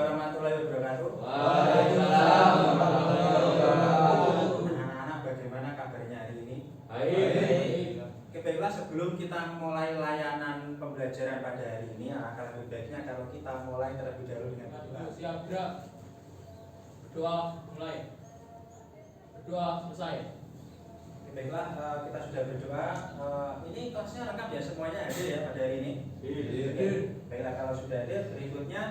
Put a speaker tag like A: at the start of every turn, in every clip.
A: warahmatullahi wabarakatuh.
B: Waalaikumsalam warahmatullahi wabarakatuh.
A: Anak-anak, bagaimana kabarnya hari ini?
B: Baik.
A: Oke, baiklah, sebelum kita mulai layanan pembelajaran pada hari ini, alangkah lebih baiknya kalau kita mulai terlebih dahulu dengan berdoa.
C: Siap, gerak. Berdoa mulai. Berdoa selesai.
A: Oke, baiklah, kita sudah berdoa. Ini kelasnya lengkap ya, semuanya hadir ya pada hari ini. Oke, baiklah, kalau sudah hadir, berikutnya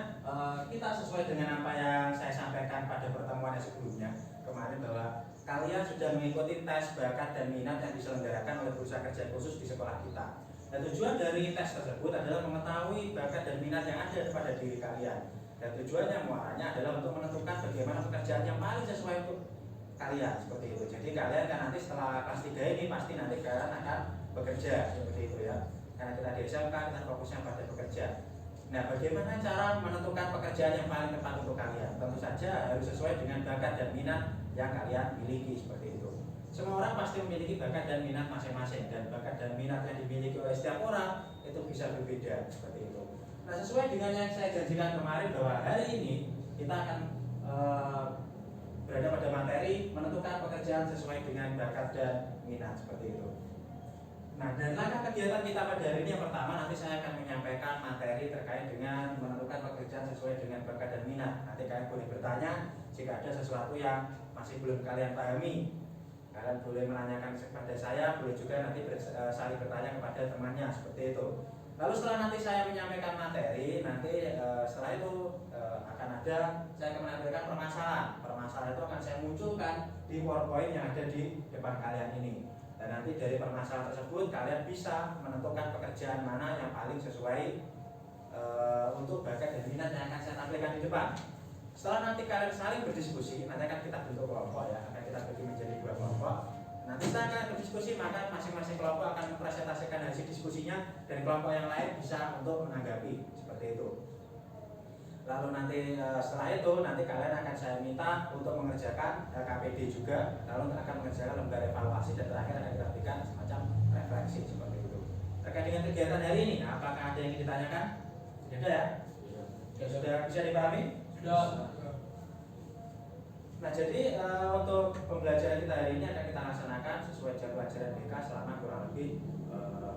A: kita sesuai dengan apa yang saya sampaikan pada pertemuan yang sebelumnya kemarin, bahwa kalian sudah mengikuti tes bakat dan minat yang diselenggarakan oleh Bursa Kerja Khusus di sekolah kita. Dan tujuan dari tes tersebut adalah mengetahui bakat dan minat yang ada pada diri kalian. Dan tujuannya muaranya adalah untuk menentukan bagaimana pekerjaan yang paling sesuai untuk kalian, seperti itu. Jadi kalian kan nanti setelah kelas 3 ini pasti nanti kalian akan bekerja, seperti itu ya. Karena kita di SMK, kita fokusnya pada bekerja. Nah, bagaimana cara menentukan pekerjaan yang paling tepat untuk kalian? Tentu saja harus sesuai dengan bakat dan minat yang kalian miliki, seperti itu. Semua orang pasti memiliki bakat dan minat masing-masing, dan bakat dan minat yang dimiliki oleh setiap orang itu bisa berbeda, seperti itu. Nah, sesuai dengan yang saya janjikan kemarin, bahwa hari ini kita akan berada pada materi menentukan pekerjaan sesuai dengan bakat dan minat, seperti itu. Nah, dan langkah kegiatan kita pada hari ini yang pertama, nanti saya akan menyampaikan materi terkait dengan menentukan pekerjaan sesuai dengan bakat dan minat. Nanti kalian boleh bertanya jika ada sesuatu yang masih belum kalian pahami. Kalian boleh menanyakan kepada saya, boleh juga nanti saling bertanya kepada temannya, seperti itu. Lalu setelah nanti saya menyampaikan materi, nanti setelah itu akan ada, saya akan menampilkan permasalahan. Permasalahan itu akan saya munculkan di PowerPoint yang ada di depan kalian ini. Dan nanti dari permasalahan tersebut kalian bisa menentukan pekerjaan mana yang paling sesuai untuk bakat dan minat yang akan saya tampilkan di depan. Setelah nanti kalian saling berdiskusi, nanti akan kita bentuk kelompok ya, akan kita bagi menjadi 2 kelompok. Nanti setelah kalian berdiskusi, maka masing-masing kelompok akan mempresentasikan hasil diskusinya, dan kelompok yang lain bisa untuk menanggapi, seperti itu. Lalu nanti setelah itu nanti kalian akan saya minta untuk mengerjakan KPD juga, lalu akan mengerjakan lembar evaluasi, dan terakhir akan kita berikan semacam refleksi, seperti itu. Terkait dengan kegiatan hari ini, apakah ada yang ingin ditanyakan? Tidak ada ya? Sudah bisa dipahami?
C: Sudah.
A: Nah, jadi untuk pembelajaran kita hari ini akan kita laksanakan sesuai jam pelajaran BK selama kurang lebih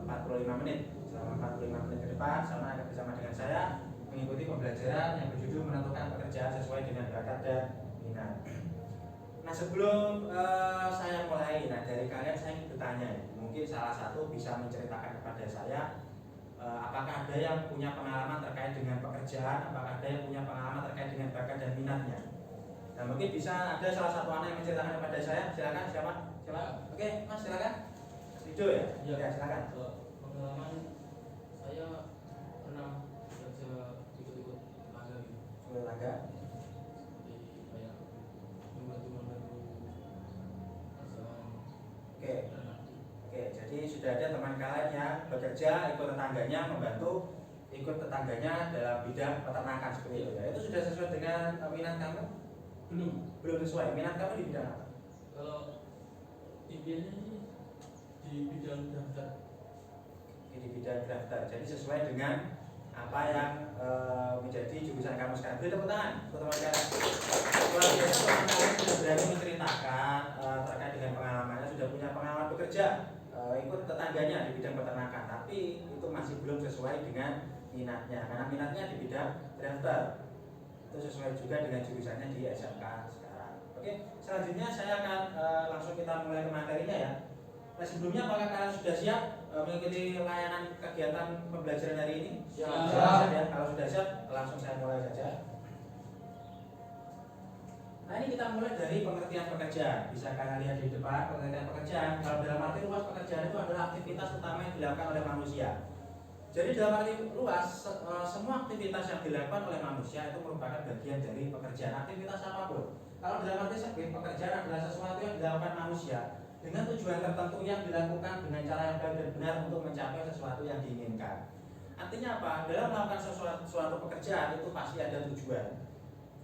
A: 45 menit. Selama 45 menit ke depan, sama akan bersama dengan saya mengikuti pembelajaran yang berjudul menentukan pekerjaan sesuai dengan bakat dan minat. Nah, sebelum saya mulai, dari kalian saya ingin bertanya, mungkin salah satu bisa menceritakan kepada saya, apakah ada yang punya pengalaman terkait dengan pekerjaan, apakah ada yang punya pengalaman terkait dengan bakat dan minatnya. Nah, mungkin bisa ada salah satu anak yang menceritakan kepada saya. Silakan, siapa? Oke, Mas, silakan. Rido ya? Ya, silakan.
C: Pengalaman saya pernah kerja ikut-ikut lembaga gitu.
A: Lembaga.
C: Jadi kayak membantu pasangan.
A: Oke, jadi sudah ada teman kalian yang bekerja ikut tetangganya, membantu ikut tetangganya dalam bidang peternakan, seperti itu ya. Itu sudah sesuai dengan minat kamu? Belum sesuai. Minat kamu di bidang apa?
C: Kalau impiannya sih di bidang daftar.
A: Di bidang daftar. Jadi sesuai dengan apa yang menjadi jurusan kamu sekarang. Beri tepuk tangan untuk teman kalian. Luar biasa, teman kalian sudah berani menceritakan terkait dengan pengalamannya, sudah punya pengalaman bekerja ikut tetangganya di bidang peternakan, tapi itu masih belum sesuai dengan minatnya, karena minatnya di bidang daftar. Itu sesuai juga dengan jurusannya di SMK sekarang. Oke, selanjutnya saya akan langsung kita mulai ke materinya ya. Nah, sebelumnya apakah kalian sudah siap mengikuti layanan kegiatan pembelajaran hari ini?
C: Siap.
A: Ya. Kalau sudah siap, langsung saya mulai saja. Nah, ini kita mulai dari pengertian pekerjaan. Bisa kalian lihat di depan pengertian pekerjaan. Kalau dalam arti luas, pekerjaan itu adalah aktivitas utama yang dilakukan oleh manusia. Jadi dalam arti luas, semua aktivitas yang dilakukan oleh manusia itu merupakan bagian dari pekerjaan, aktivitas apapun. Kalau dalam arti sempit, pekerjaan adalah sesuatu yang dilakukan manusia dengan tujuan tertentu yang dilakukan dengan cara yang baik dan benar untuk mencapai sesuatu yang diinginkan. Artinya apa? Dalam melakukan suatu pekerjaan itu pasti ada tujuan.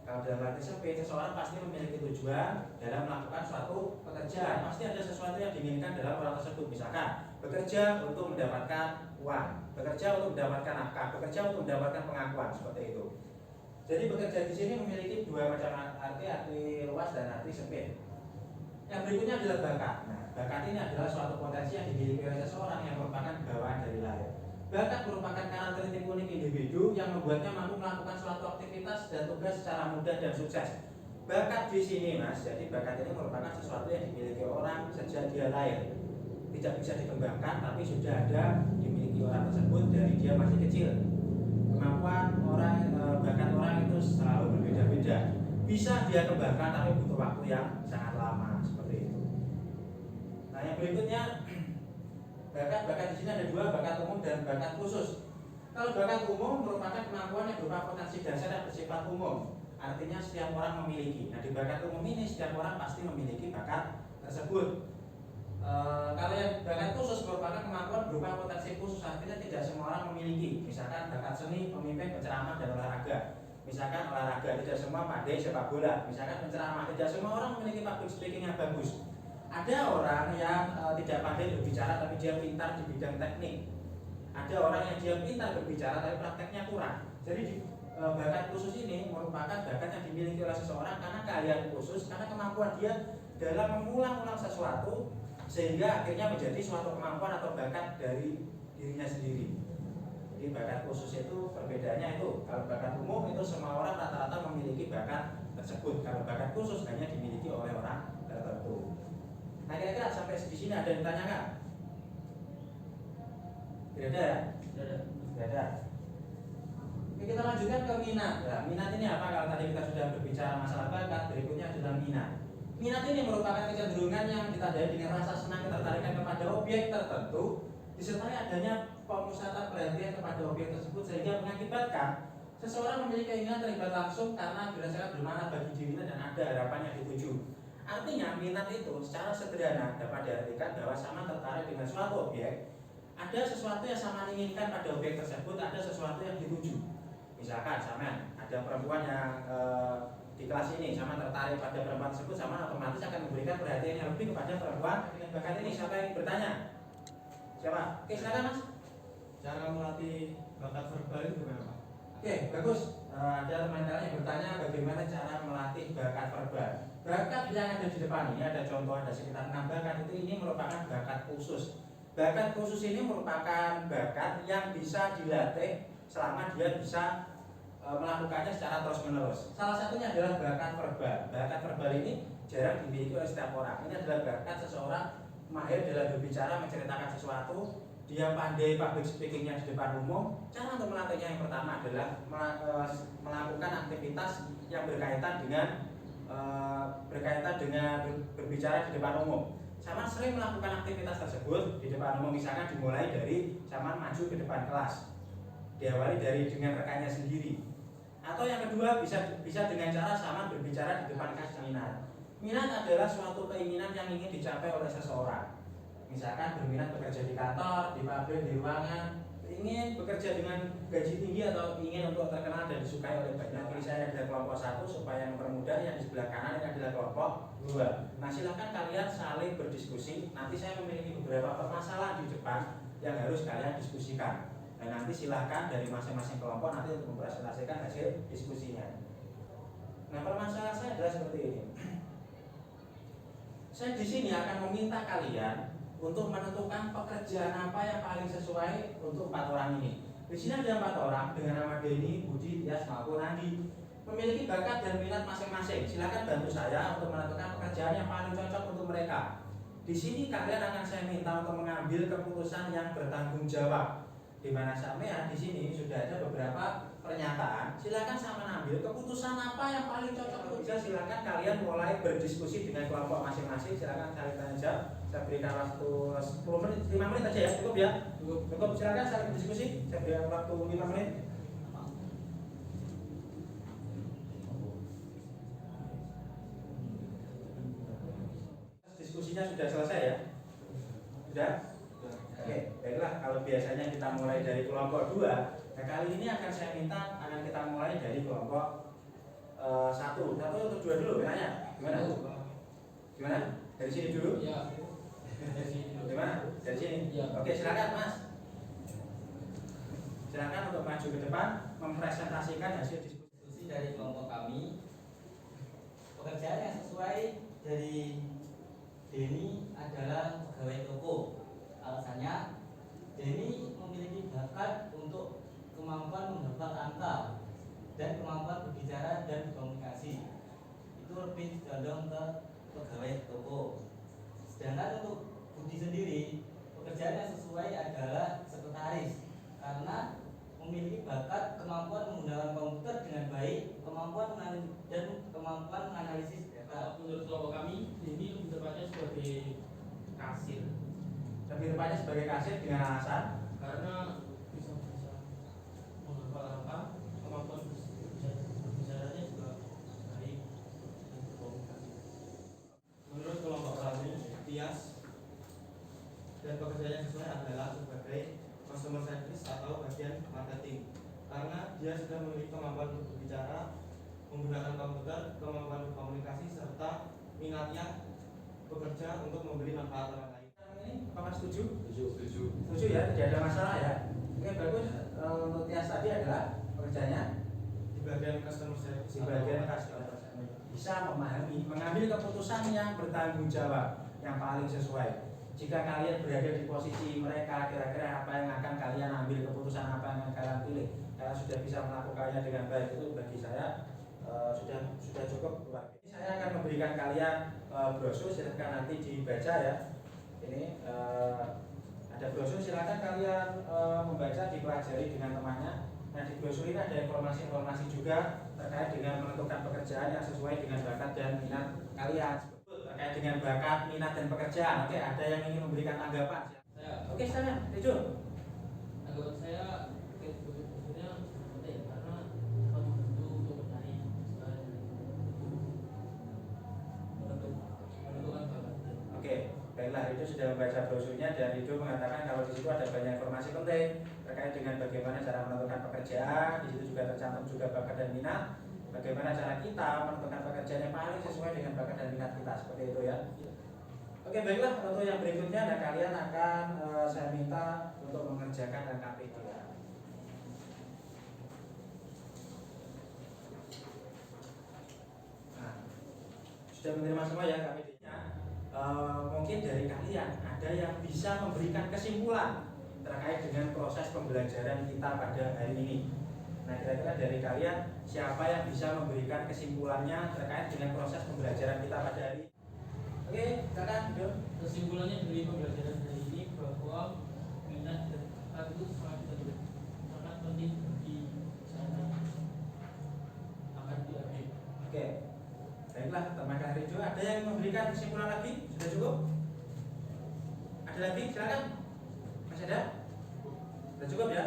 A: Kalau dalam arti sempit, seseorang pasti memiliki tujuan dalam melakukan suatu pekerjaan. Pasti ada sesuatu yang diinginkan dalam orang tersebut. Misalkan bekerja untuk mendapatkan uang, bekerja untuk mendapatkan nafkah, bekerja untuk mendapatkan pengakuan, seperti itu. Jadi bekerja di sini memiliki dua macam arti luas dan arti sempit. Yang berikutnya adalah bakat. Nah, bakat ini adalah suatu potensi yang dimiliki oleh seseorang yang merupakan bawaan dari lahir. Bakat merupakan karakteristik unik individu yang membuatnya mampu melakukan suatu aktivitas dan tugas secara mudah dan sukses. Bakat di sini, Mas, jadi bakat ini merupakan sesuatu yang dimiliki orang sejak dia lahir. Tidak bisa dikembangkan, tapi sudah ada dimiliki orang tersebut dari dia masih kecil. Kemampuan orang, bakat orang itu selalu berbeda-beda. Bisa dia kembangkan, tapi butuh waktu yang sangat lama seperti itu. Nah, yang berikutnya bakat di sini ada dua, bakat umum dan bakat khusus. Kalau bakat umum merupakan kemampuan yang berupa potensi dasar yang bersifat umum. Artinya setiap orang memiliki. Nah, di bakat umum ini setiap orang pasti memiliki bakat tersebut. Kalau yang bakat khusus merupakan kemampuan berupa potensi khusus, artinya tidak semua orang memiliki. Misalkan bakat seni, pemimpin, penceramah, dan olahraga. Misalkan olahraga, tidak semua pandai sepak bola. Misalkan penceramah, tidak semua orang memiliki public speaking yang bagus. Ada orang yang tidak pandai berbicara tapi dia pintar di bidang teknik. Ada orang yang dia pintar berbicara tapi prakteknya kurang. Jadi bakat khusus ini merupakan bakat yang dimiliki oleh seseorang karena keahlian khusus, karena kemampuan dia dalam mengulang-ulang sesuatu sehingga akhirnya menjadi suatu kemampuan atau bakat dari dirinya sendiri. Jadi bakat khusus itu perbedaannya itu, kalau bakat umum itu semua orang rata-rata memiliki bakat tersebut. Kalau bakat khusus hanya dimiliki oleh orang tertentu. Nah, kira-kira sampai di sini ada yang ditanyakan? Tidak ada ya? Tidak ada. Oke, kita lanjutkan ke minat. Ya, minat ini apa? Kalau tadi kita sudah berbicara masalah bakat, berikutnya adalah minat. Minat ini merupakan kecenderungan yang ditandai dengan rasa senang ketertarikan kepada objek tertentu, disertai adanya pemusatan perhatian kepada objek tersebut sehingga mengakibatkan seseorang memiliki keinginan terlibat langsung karena dirasakan bermakna bagi dirinya dan ada harapan yang dituju. Artinya minat itu secara sederhana dapat diartikan bahwa sama tertarik dengan suatu objek, ada sesuatu yang sama inginkan pada objek tersebut, ada sesuatu yang dituju. Misalkan sama ada perempuan yang di kelas ini sama tertarik pada perempuan tersebut, sama otomatis akan memberikan perhatian yang lebih kepada perempuan dengan bakat ini. Siapa yang bertanya? Siapa? Oke, silakan Mas.
C: Cara melatih bakat verbal itu bagaimana?
A: Oke, bagus. Ada teman-teman yang bertanya bagaimana cara melatih bakat verbal. Bakat yang ada di depan ini ada contoh, ada sekitar 6 bakat itu, ini merupakan bakat khusus. Bakat khusus ini merupakan bakat yang bisa dilatih selama dia bisa melakukannya secara terus-menerus. Salah satunya adalah bakat verbal. Bakat verbal ini jarang dimiliki oleh setiap orang. Ini adalah bakat seseorang mahir dalam berbicara, menceritakan sesuatu. Dia pandai public speakingnya di depan umum. Cara untuk melatihnya yang pertama adalah melakukan aktivitas yang berkaitan dengan berbicara di depan umum. Saman sering melakukan aktivitas tersebut di depan umum, misalkan dimulai dari Saman maju ke depan kelas, diawali dari dengan rekannya sendiri. Atau yang kedua bisa dengan cara Saman berbicara di depan kelas minat. Minat adalah suatu keinginan yang ingin dicapai oleh seseorang. Misalkan berminat bekerja di kantor, di pabrik, di ruangan, ingin bekerja dengan gaji tinggi atau ingin untuk terkenal dan disukai oleh banyak. Pilih saya adalah kelompok 1 supaya mempermudah, yang di sebelah kanan ini adalah kelompok 2. Nah, silahkan kalian saling berdiskusi. Nanti saya memiliki beberapa permasalahan di depan yang harus kalian diskusikan. Dan nanti silahkan dari masing-masing kelompok nanti untuk mempresentasikan hasil diskusinya. Nah, permasalahan saya adalah seperti ini. Saya di sini akan meminta kalian untuk menentukan pekerjaan apa yang paling sesuai untuk 4 orang ini. Di sini ada 4 orang dengan nama Denny, Budi, Tias maupun Andi, memiliki bakat dan minat masing-masing. Silakan bantu saya untuk menentukan pekerjaan yang paling cocok untuk mereka. Di sini kalian akan saya minta untuk mengambil keputusan yang bertanggung jawab. Di mana sampean di sini sudah ada beberapa pernyataan. Silakan saya mengambil keputusan apa yang paling cocok untuk bisa. Silakan kalian mulai berdiskusi dengan kelompok masing-masing. Silakan saling tanya jawab. Saya berikan waktu 10 menit, 5 menit aja ya, cukup ya. Cukup, silakan saling berdiskusi. Saya berikan waktu 5 menit. Diskusinya sudah selesai ya? Sudah? Oke, baiklah. Kalau biasanya kita mulai dari kelompok 2, nah kali ini akan saya minta kita mulai dari kelompok 1 atau 2 dulu, nanya. Gimana? Gimana? Dari sini dulu?
C: Ya. Dari sini dulu.
A: Gimana? Dari sini?
C: Ya.
A: Oke, silakan Mas. Silakan untuk maju ke depan mempresentasikan hasil diskusi.
D: dari kelompok kami, pekerjaan yang sesuai dari Denny adalah pegawai toko. Alasannya, Denny memiliki bakat untuk kemampuan menghafal angka dan kemampuan berbicara dan berkomunikasi. Itu lebih condong ke pegawai toko. Sedangkan untuk Budi sendiri, pekerjaan yang sesuai adalah sekretaris karena memiliki bakat kemampuan menggunakan komputer dengan baik, kemampuan menganalisis data.
B: Menurut kelompok kami, ini lebih tepatnya sebagai kasir,
A: Lebih tepatnya sebagai kasir dengan alasan
B: karena bisa menghafal angka, kemampuan berbicaranya juga baik dan berkomunikasi.
C: Menurut kelompok kami, Tias dan pekerjaan yang sesuai adalah sebagai customer service atau bagian marketing karena dia sudah memiliki kemampuan untuk berbicara, menggunakan komputer, kemampuan berkomunikasi serta minatnya bekerja untuk memberi manfaat orang lain.
A: ini apakah setuju?
C: Setuju.
A: Setuju ya, tidak ada masalah ya. Oke bagus. Untuk Tias tadi adalah pekerjaannya
C: Di bagian customer service
A: di bagian customer service. Bisa memahami, mengambil keputusan yang bertanggung jawab, yang paling sesuai. Jika kalian berada di posisi mereka, kira-kira apa yang akan kalian ambil, keputusan apa yang akan kalian pilih? Kalian sudah bisa melakukannya dengan baik, itu bagi saya sudah cukup luar biasa. Saya akan memberikan kalian brosur, silahkan nanti dibaca ya. Ini ada brosur, silahkan kalian membaca, dipelajari dengan temannya. Nah di brosur ini ada informasi-informasi juga terkait dengan menentukan pekerjaan yang sesuai dengan bakat dan minat kalian. Terkait dengan bakat, minat dan pekerjaan. Oke, ada yang ingin memberikan tanggapan? Oke, silakan, Tejo.
B: Tanggapan saya sebetulnya penting karena dapat membantu untuk mencari menentukan bakat.
A: Oke, baiklah, itu sudah membaca brosurnya dan itu mengatakan kalau di situ ada banyak informasi penting terkait dengan bagaimana cara menentukan pekerjaan. Di situ juga tercantum juga bakat dan minat. Bagaimana cara kita menentukan pekerjaan yang paling sesuai dengan bakat dan minat kita, seperti itu ya. Oke, baiklah, untuk yang berikutnya dan kalian akan saya minta untuk mengerjakan LKPD ya. Nah, sudah menerima semua ya LKPD-nya. Mungkin dari kalian ada yang bisa memberikan kesimpulan terkait dengan proses pembelajaran kita pada hari ini. Nah, kira-kira dari kalian siapa yang bisa memberikan kesimpulannya terkait dengan proses pembelajaran kita pada hari ini? Oke, silakan.
B: Kesimpulannya dari pembelajaran hari ini bahwa minat dan bakat itu sangat penting bagi saya akan diambil.
A: Oke, baiklah, teman Rijo, ada yang memberikan kesimpulan lagi? Sudah cukup? Ada lagi? Silakan. Masih ada? Sudah cukup ya?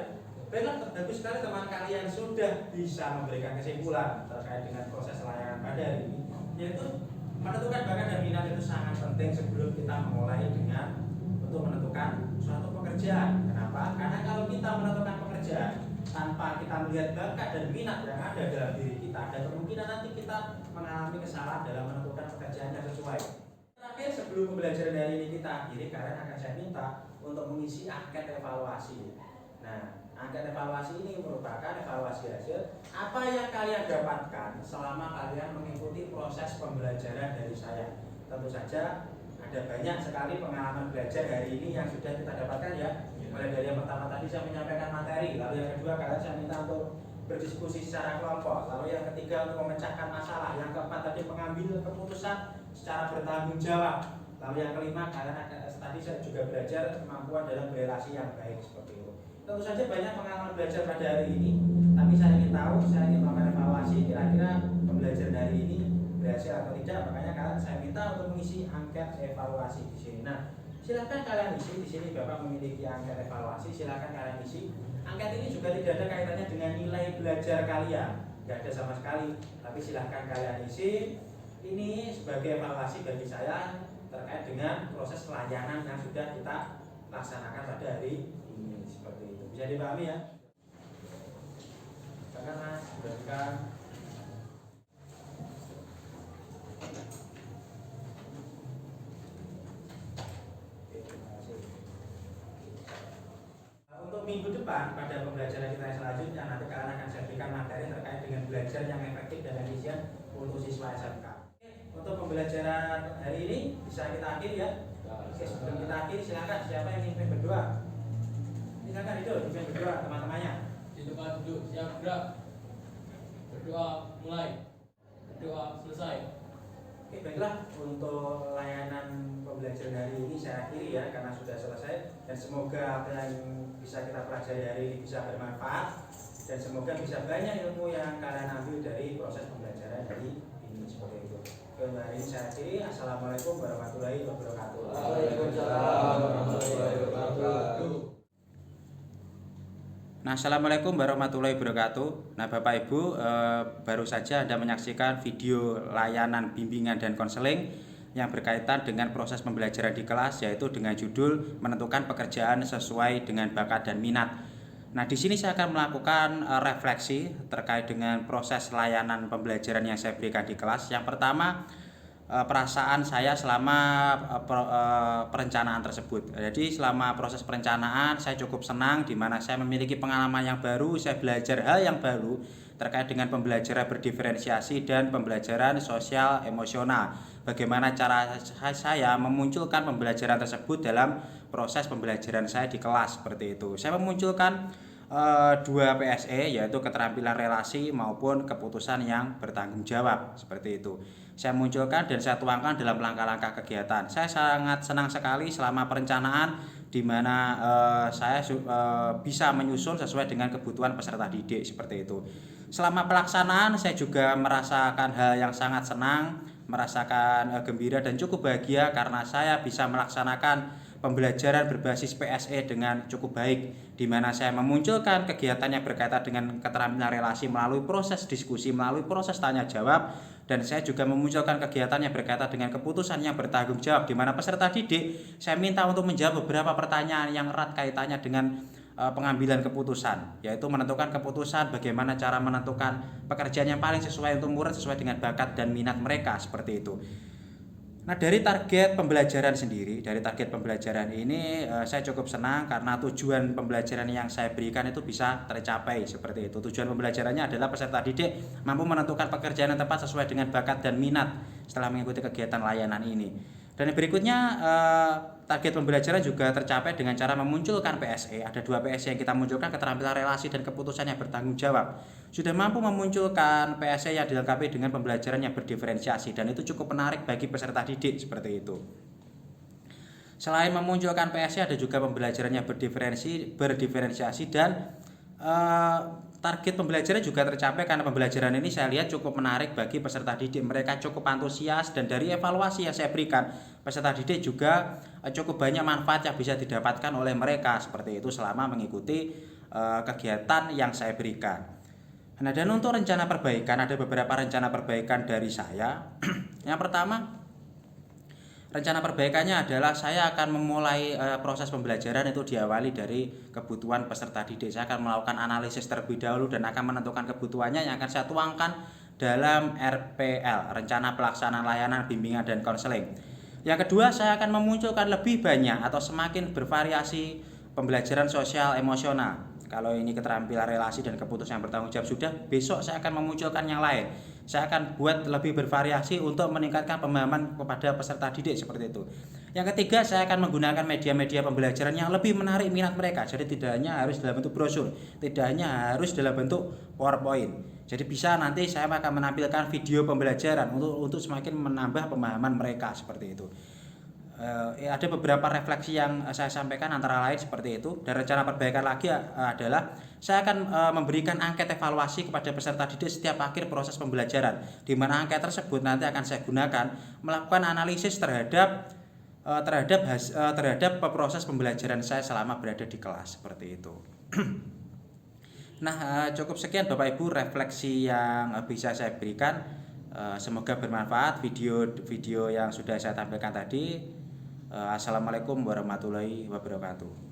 A: Baiklah, bagus sekali teman kalian sudah bisa memberikan kesimpulan terkait dengan proses layanan pada hari ini, yaitu menentukan bakat dan minat itu sangat penting sebelum kita memulai dengan untuk menentukan suatu pekerjaan. Kenapa? Karena kalau kita menentukan pekerjaan tanpa kita melihat bakat dan minat yang ada dalam diri kita, ada kemungkinan nanti kita mengalami kesalahan dalam menentukan pekerjaan yang sesuai. Terakhir, sebelum pembelajaran hari ini kita akhiri, kalian akan saya minta untuk mengisi angket evaluasi. Nah, angket evaluasi ini merupakan evaluasi hasil apa yang kalian dapatkan selama kalian mengikuti proses pembelajaran dari saya. Tentu saja ada banyak sekali pengalaman belajar hari ini yang sudah kita dapatkan ya. Mulai dari yang pertama tadi saya menyampaikan materi, lalu yang kedua kalian saya minta untuk berdiskusi secara kelompok, lalu yang ketiga untuk memecahkan masalah, yang keempat tadi mengambil keputusan secara bertanggung jawab, lalu yang kelima kalian tadi saya juga belajar kemampuan dalam berelasi yang baik seperti itu. Tentu saja banyak pengalaman belajar pada hari ini, tapi saya ingin tahu, saya ingin melakukan evaluasi kira-kira pembelajaran hari ini berhasil atau tidak. Makanya kalian saya minta untuk mengisi angket evaluasi di sini. Nah, silakan kalian isi di sini. Bapak memiliki angket evaluasi, silakan kalian isi. Angket ini juga tidak ada kaitannya dengan nilai belajar kalian, tidak ada sama sekali. Tapi silakan kalian isi. Ini sebagai evaluasi bagi saya terkait dengan proses pelayanan yang sudah kita laksanakan pada hari ini, seperti itu. Bisa dipahami ya? Silakan Mas, berikan. Untuk untuk minggu depan pada pembelajaran kita yang selanjutnya nanti kalian akan saya berikan materi terkait dengan belajar yang efektif dan efisien untuk siswa SMK. Untuk pembelajaran hari ini bisa kita akhiri ya. Oke, sebelum kita akhiri silakan siapa yang ingin berdoa. Silakan itu ingin berdoa teman-temannya.
B: Di tempat duduk, siap gerak. Berdoa mulai. Berdoa selesai.
A: Oke, baiklah untuk layanan pembelajaran hari ini saya akhiri ya karena sudah selesai, dan semoga apa yang bisa kita pelajari hari ini bisa bermanfaat dan semoga bisa banyak ilmu yang kalian ambil dari proses pembelajaran hari ini seperti itu. Oke, untuk hari ini saya akhiri. Assalamualaikum warahmatullahi wabarakatuh.
C: Waalaikumsalam warahmatullahi wabarakatuh.
A: Nah, assalamualaikum warahmatullahi wabarakatuh. Nah, Bapak Ibu, baru saja Anda menyaksikan video layanan bimbingan dan konseling yang berkaitan dengan proses pembelajaran di kelas, yaitu dengan judul menentukan pekerjaan sesuai dengan bakat dan minat. Nah, di sini saya akan melakukan refleksi terkait dengan proses layanan pembelajaran yang saya berikan di kelas. Yang pertama, perasaan saya selama perencanaan tersebut. Jadi selama proses perencanaan saya cukup senang, di mana saya memiliki pengalaman yang baru, saya belajar hal yang baru terkait dengan pembelajaran berdiferensiasi dan pembelajaran sosial emosional. Bagaimana cara saya memunculkan pembelajaran tersebut dalam proses pembelajaran saya di kelas seperti itu. Saya memunculkan dua PSE, yaitu keterampilan relasi maupun keputusan yang bertanggung jawab seperti itu. Saya munculkan dan saya tuangkan dalam langkah-langkah kegiatan. Saya sangat senang sekali selama perencanaan, di mana saya bisa menyusun sesuai dengan kebutuhan peserta didik seperti itu. Selama pelaksanaan saya juga merasakan hal yang sangat senang, merasakan gembira dan cukup bahagia karena saya bisa melaksanakan pembelajaran berbasis PSE dengan cukup baik, di mana saya memunculkan kegiatan yang berkaitan dengan keterampilan relasi melalui proses diskusi, melalui proses tanya jawab, dan saya juga memunculkan kegiatan yang berkaitan dengan keputusan yang bertanggung jawab, di mana peserta didik saya minta untuk menjawab beberapa pertanyaan yang erat kaitannya dengan pengambilan keputusan, yaitu menentukan keputusan bagaimana cara menentukan pekerjaan yang paling sesuai untuk murid, sesuai dengan bakat dan minat mereka seperti itu. Nah, dari target pembelajaran sendiri, dari target pembelajaran ini saya cukup senang karena tujuan pembelajaran yang saya berikan itu bisa tercapai seperti itu. Tujuan pembelajarannya adalah peserta didik mampu menentukan pekerjaan yang tepat sesuai dengan bakat dan minat setelah mengikuti kegiatan layanan ini. Dan berikutnya target pembelajaran juga tercapai dengan cara memunculkan PSE. Ada dua PSE yang kita munculkan, keterampilan relasi dan keputusan yang bertanggung jawab. Sudah mampu memunculkan PSE yang dilengkapi dengan pembelajaran yang berdiferensiasi, dan itu cukup menarik bagi peserta didik seperti itu. Selain memunculkan PSE, ada juga pembelajaran yang berdiferensiasi dan target pembelajaran juga tercapai karena pembelajaran ini saya lihat cukup menarik bagi peserta didik. Mereka cukup antusias, dan dari evaluasi yang saya berikan, peserta didik juga cukup banyak manfaat yang bisa didapatkan oleh mereka seperti itu selama mengikuti kegiatan yang saya berikan. Nah, dan untuk rencana perbaikan, ada beberapa rencana perbaikan dari saya. Yang pertama, rencana perbaikannya adalah saya akan memulai proses pembelajaran itu diawali dari kebutuhan peserta didik. Saya akan melakukan analisis terlebih dahulu dan akan menentukan kebutuhannya yang akan saya tuangkan dalam RPL, Rencana Pelaksanaan Layanan Bimbingan dan Konseling. Yang kedua, saya akan memunculkan lebih banyak atau semakin bervariasi pembelajaran sosial emosional. Kalau ini keterampilan relasi dan keputusan yang bertanggung jawab sudah, besok saya akan memunculkan yang lain. Saya akan buat lebih bervariasi untuk meningkatkan pemahaman kepada peserta didik seperti itu. Yang ketiga, saya akan menggunakan media-media pembelajaran yang lebih menarik minat mereka. Jadi tidak hanya harus dalam bentuk brosur, tidak hanya harus dalam bentuk PowerPoint. Jadi bisa nanti saya akan menampilkan video pembelajaran untuk semakin menambah pemahaman mereka seperti itu. Ada beberapa refleksi yang saya sampaikan antara lain seperti itu. Dan rencana perbaikan lagi adalah saya akan memberikan angket evaluasi kepada peserta didik setiap akhir proses pembelajaran, di mana angket tersebut nanti akan saya gunakan melakukan analisis terhadap proses pembelajaran saya selama berada di kelas seperti itu. Nah, cukup sekian Bapak Ibu refleksi yang bisa saya berikan. Semoga bermanfaat video yang sudah saya tampilkan tadi. Assalamualaikum warahmatullahi wabarakatuh.